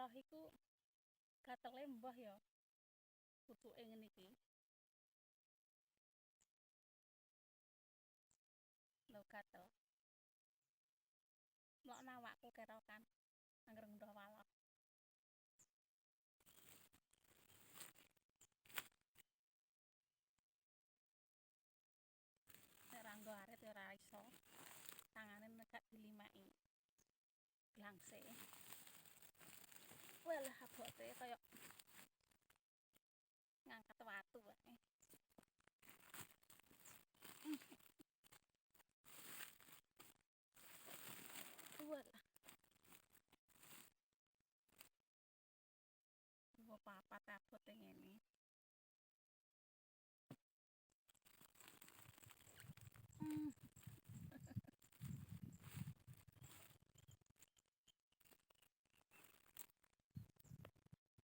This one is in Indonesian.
waloh iku gatele mbah ya pucuke ngene iki lho gatel mlokno awakku kerokan anggere ngendoh waloh nek ra nggo arit ya ora iso tangane nek dilimaki glangse walah abote kaya ngangkat watu wae